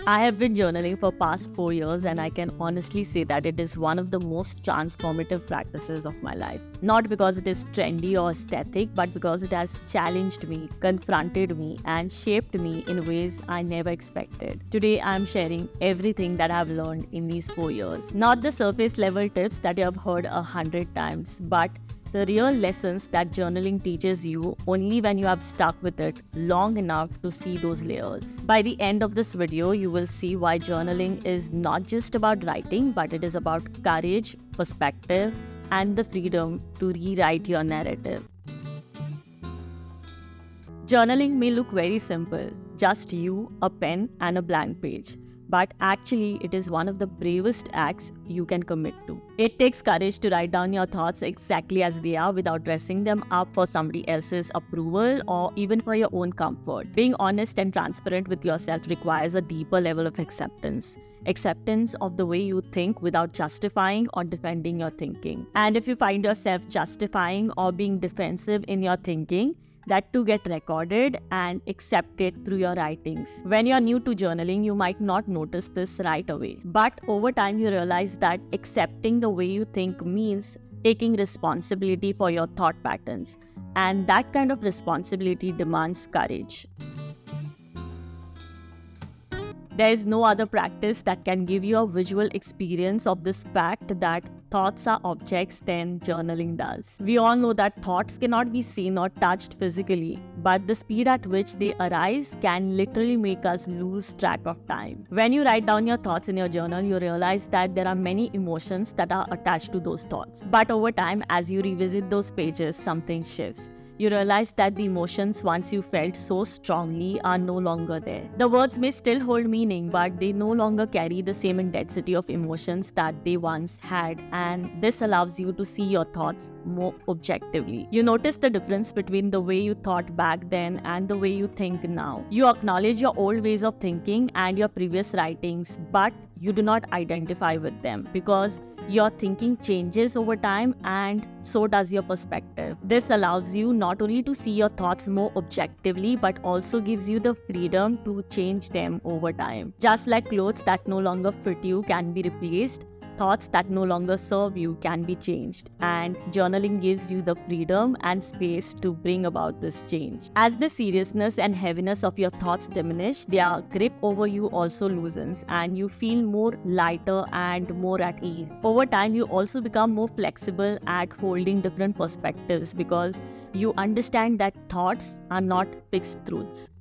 I have been journaling for past 4 years and I can honestly say that it is one of the most transformative practices of my life. Not because it is trendy or aesthetic, but because it has challenged me, confronted me, and shaped me in ways I never expected. Today I am sharing everything that I have learned in these 4 years. Not the surface level tips that you have heard 100 times, but the real lessons that journaling teaches you only when you have stuck with it long enough to see those layers. By the end of this video, you will see why journaling is not just about writing, but it is about courage, perspective, and the freedom to rewrite your narrative. Journaling may look very simple, just you, a pen, and a blank page. But actually, it is one of the bravest acts you can commit to. It takes courage to write down your thoughts exactly as they are without dressing them up for somebody else's approval or even for your own comfort. Being honest and transparent with yourself requires a deeper level of acceptance. Acceptance of the way you think without justifying or defending your thinking. And if you find yourself justifying or being defensive in your thinking, that to get recorded and accepted through your writings. When you're new to journaling, you might not notice this right away. But over time, you realize that accepting the way you think means taking responsibility for your thought patterns. And that kind of responsibility demands courage. There is no other practice that can give you a visual experience of this fact that thoughts are objects than journaling does. We all know that thoughts cannot be seen or touched physically, but the speed at which they arise can literally make us lose track of time. When you write down your thoughts in your journal, you realize that there are many emotions that are attached to those thoughts. But over time, as you revisit those pages, something shifts. You realize that the emotions once you felt so strongly are no longer there. The words may still hold meaning, but they no longer carry the same intensity of emotions that they once had, and this allows you to see your thoughts more objectively. You notice the difference between the way you thought back then and the way you think now. You acknowledge your old ways of thinking and your previous writings, but you do not identify with them because your thinking changes over time and so does your perspective. This allows you not only to see your thoughts more objectively but also gives you the freedom to change them over time. Just like clothes that no longer fit you can be replaced, thoughts that no longer serve you can be changed, and journaling gives you the freedom and space to bring about this change. As the seriousness and heaviness of your thoughts diminish, their grip over you also loosens and you feel more lighter and more at ease. Over time, you also become more flexible at holding different perspectives because you understand that thoughts are not fixed truths.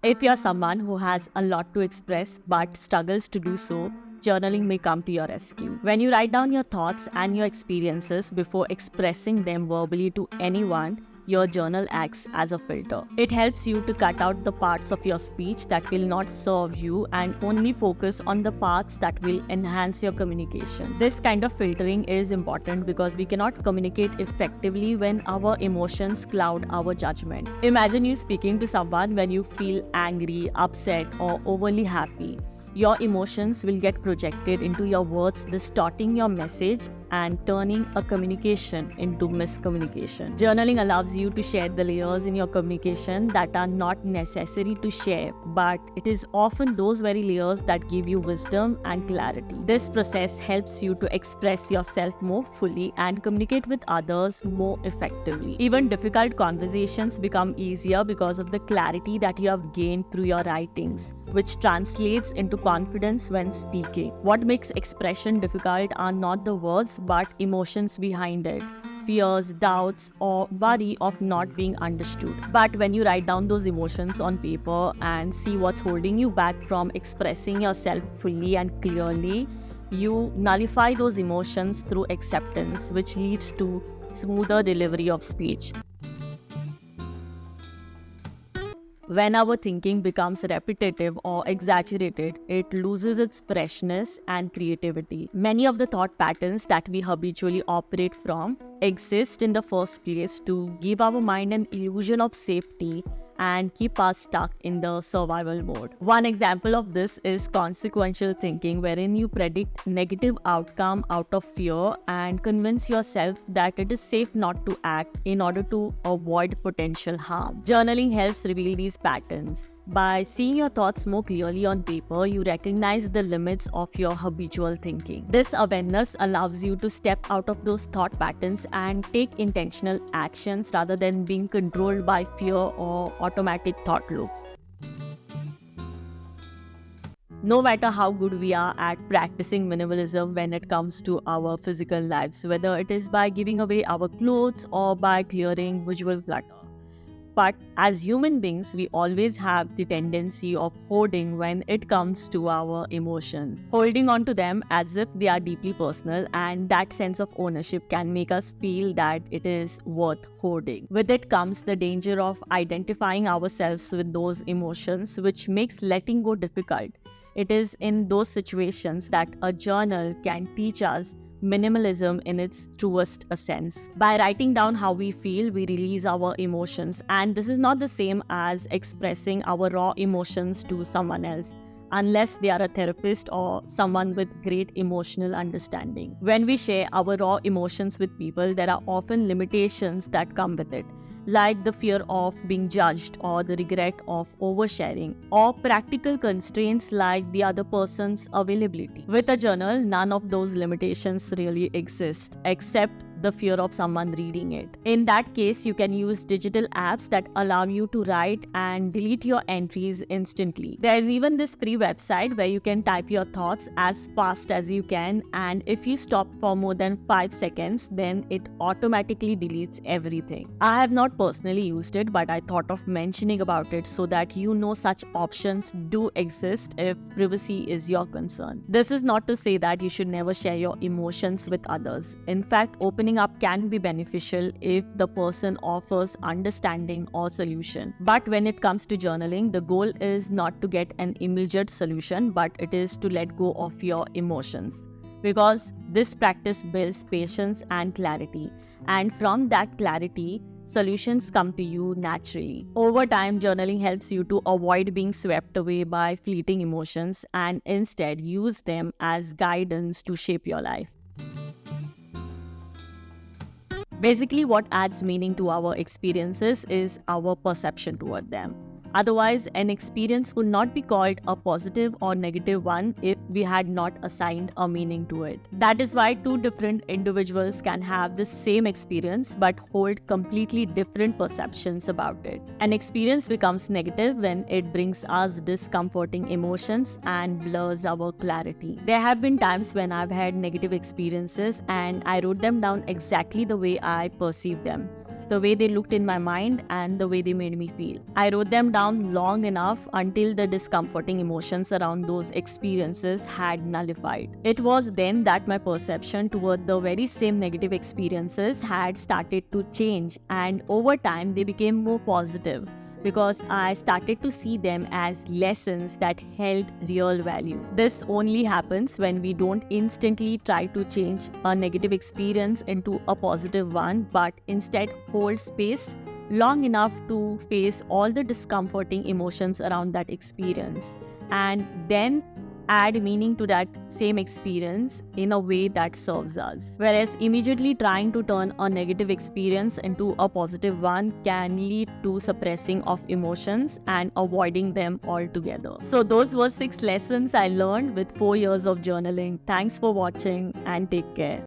If you're someone who has a lot to express but struggles to do so, journaling may come to your rescue. When you write down your thoughts and your experiences before expressing them verbally to anyone, your journal acts as a filter. It helps you to cut out the parts of your speech that will not serve you and only focus on the parts that will enhance your communication. This kind of filtering is important because we cannot communicate effectively when our emotions cloud our judgment. Imagine you speaking to someone when you feel angry, upset, or overly happy. Your emotions will get projected into your words, distorting your message and turning a communication into miscommunication. Journaling allows you to share the layers in your communication that are not necessary to share, but it is often those very layers that give you wisdom and clarity. This process helps you to express yourself more fully and communicate with others more effectively. Even difficult conversations become easier because of the clarity that you have gained through your writings, which translates into confidence when speaking. What makes expression difficult are not the words but emotions behind it. Fears, doubts, or worry of not being understood. But when you write down those emotions on paper and see what's holding you back from expressing yourself fully and clearly, you nullify those emotions through acceptance, which leads to smoother delivery of speech. When our thinking becomes repetitive or exaggerated, it loses its freshness and creativity. Many of the thought patterns that we habitually operate from exist in the first place to give our mind an illusion of safety and keep us stuck in the survival mode. One example of this is consequential thinking, wherein you predict negative outcome out of fear and convince yourself that it is safe not to act in order to avoid potential harm. Journaling helps reveal these patterns. By seeing your thoughts more clearly on paper, you recognize the limits of your habitual thinking. This awareness allows you to step out of those thought patterns and take intentional actions rather than being controlled by fear or automatic thought loops. No matter how good we are at practicing minimalism when it comes to our physical lives, whether it is by giving away our clothes or by clearing visual clutter. But as human beings, we always have the tendency of hoarding when it comes to our emotions. Holding on to them as if they are deeply personal, and that sense of ownership can make us feel that it is worth hoarding. With it comes the danger of identifying ourselves with those emotions, which makes letting go difficult. It is in those situations that a journal can teach us minimalism in its truest sense. By writing down how we feel, we release our emotions, and this is not the same as expressing our raw emotions to someone else, unless they are a therapist or someone with great emotional understanding. When we share our raw emotions with people, there are often limitations that come with it, like the fear of being judged or the regret of oversharing, or practical constraints like the other person's availability. With a journal, none of those limitations really exist, except the fear of someone reading it. In that case, you can use digital apps that allow you to write and delete your entries instantly. There is even this free website where you can type your thoughts as fast as you can, and if you stop for more than 5 seconds, then it automatically deletes everything. I have not personally used it, but I thought of mentioning about it so that you know such options do exist if privacy is your concern. This is not to say that you should never share your emotions with others. In fact, opening up can be beneficial if the person offers understanding or solution. But when it comes to journaling, the goal is not to get an immediate solution, but it is to let go of your emotions. Because this practice builds patience and clarity. And from that clarity, solutions come to you naturally. Over time, journaling helps you to avoid being swept away by fleeting emotions and instead use them as guidance to shape your life. Basically, what adds meaning to our experiences is our perception toward them. Otherwise, an experience would not be called a positive or negative one if we had not assigned a meaning to it. That is why two different individuals can have the same experience but hold completely different perceptions about it. An experience becomes negative when it brings us discomforting emotions and blurs our clarity. There have been times when I've had negative experiences and I wrote them down exactly the way I perceived them, the way they looked in my mind and the way they made me feel. I wrote them down long enough until the discomforting emotions around those experiences had nullified. It was then that my perception toward the very same negative experiences had started to change, and over time they became more positive because I started to see them as lessons that held real value. This only happens when we don't instantly try to change a negative experience into a positive one, but instead hold space long enough to face all the discomforting emotions around that experience, and then add meaning to that same experience in a way that serves us. Whereas immediately trying to turn a negative experience into a positive one can lead to suppressing of emotions and avoiding them altogether. So those were 6 lessons I learned with 4 years of journaling. Thanks for watching and take care.